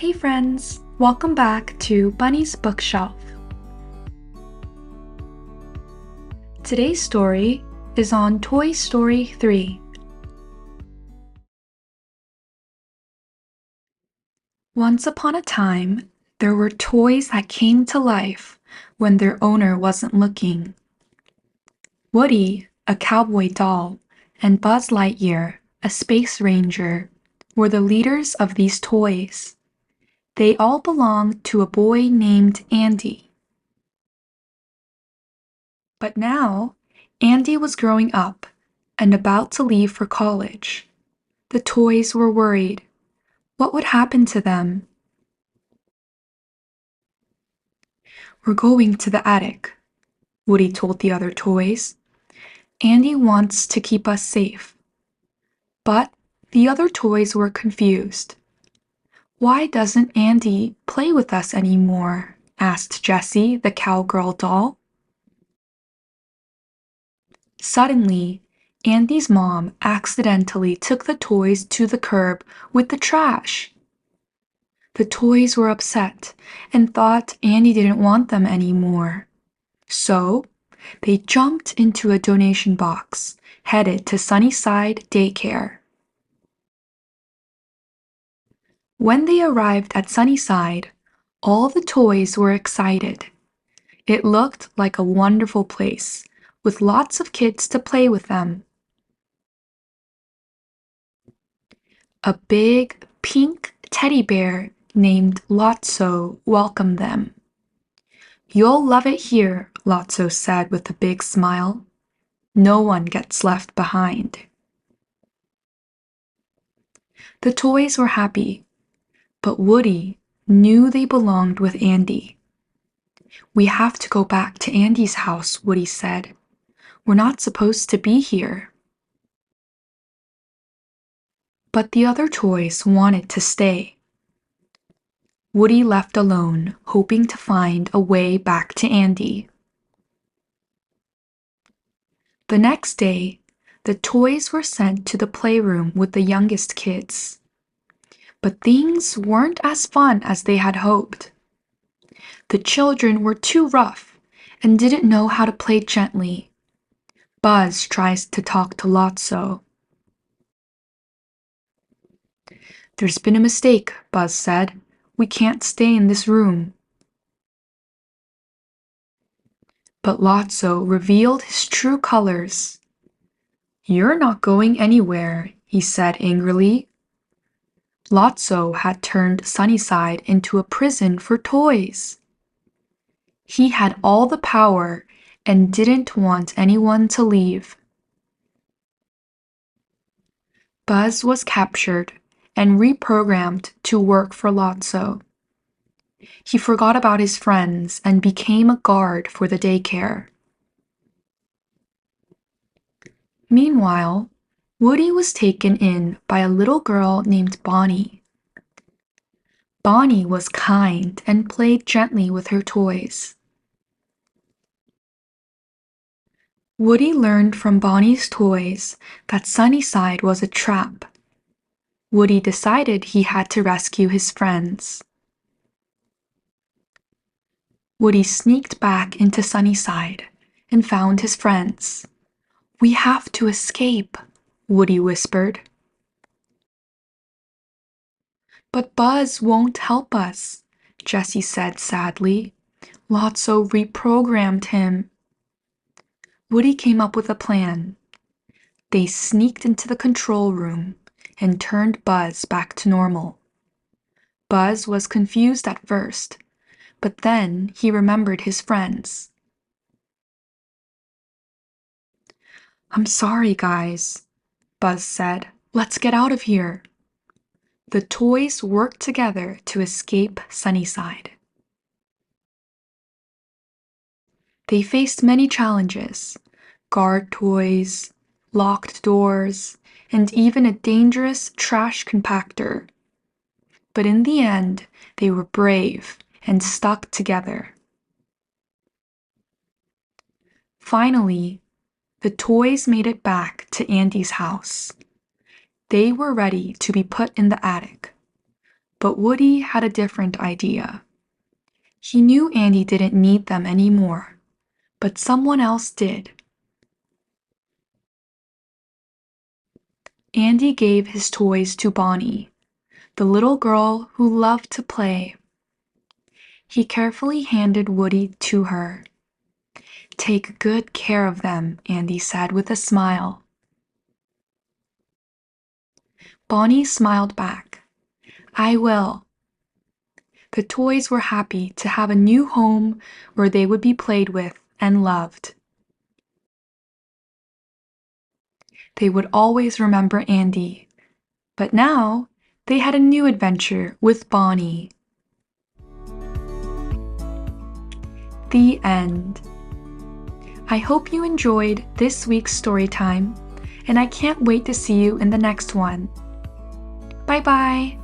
Hey friends, welcome back to Bunny's Bookshelf. Today's story is on Toy Story 3. Once upon a time, there were toys that came to life when their owner wasn't looking. Woody, a cowboy doll, and Buzz Lightyear, a space ranger, were the leaders of these toys. They all belonged to a boy named Andy. But now, Andy was growing up and about to leave for college. The toys were worried. What would happen to them? "We're going to the attic," Woody told the other toys. "Andy wants to keep us safe." But the other toys were confused. "Why doesn't Andy play with us anymore?" asked Jessie, the cowgirl doll. Suddenly, Andy's mom accidentally took the toys to the curb with the trash. The toys were upset and thought Andy didn't want them anymore. So, they jumped into a donation box, headed to Sunnyside daycare. When they arrived at Sunnyside, all the toys were excited. It looked like a wonderful place, with lots of kids to play with them. A big, pink teddy bear named Lotso welcomed them. "You'll love it here," Lotso said with a big smile. "No one gets left behind." The toys were happy, but Woody knew they belonged with Andy. "We have to go back to Andy's house," Woody said. "We're not supposed to be here." But the other toys wanted to stay. Woody left alone, hoping to find a way back to Andy. The next day, the toys were sent to the playroom with the youngest kids. But things weren't as fun as they had hoped. The children were too rough and didn't know how to play gently. Buzz tries to talk to Lotso. "There's been a mistake," Buzz said. "We can't stay in this room." But Lotso revealed his true colors. "You're not going anywhere," he said angrily. Lotso had turned Sunnyside into a prison for toys. He had all the power and didn't want anyone to leave. Buzz was captured and reprogrammed to work for Lotso. He forgot about his friends and became a guard for the daycare. Meanwhile, Woody was taken in by a little girl named Bonnie. Bonnie was kind and played gently with her toys. Woody learned from Bonnie's toys that Sunnyside was a trap. Woody decided he had to rescue his friends. Woody sneaked back into Sunnyside and found his friends. "We have to escape," Woody whispered. "But Buzz won't help us," Jessie said sadly. "Lotso reprogrammed him." Woody came up with a plan. They sneaked into the control room and turned Buzz back to normal. Buzz was confused at first, but then he remembered his friends. "I'm sorry, guys," Buzz said. "Let's get out of here." The toys worked together to escape Sunnyside. They faced many challenges: guard toys, locked doors, and even a dangerous trash compactor. But in the end, they were brave and stuck together. Finally, the toys made it back to Andy's house. They were ready to be put in the attic. But Woody had a different idea. He knew Andy didn't need them anymore, but someone else did. Andy gave his toys to Bonnie, the little girl who loved to play. He carefully handed Woody to her. "Take good care of them," Andy said with a smile. Bonnie smiled back. "I will." The toys were happy to have a new home where they would be played with and loved. They would always remember Andy, but now they had a new adventure with Bonnie. The end. I hope you enjoyed this week's story time, and I can't wait to see you in the next one. Bye-bye!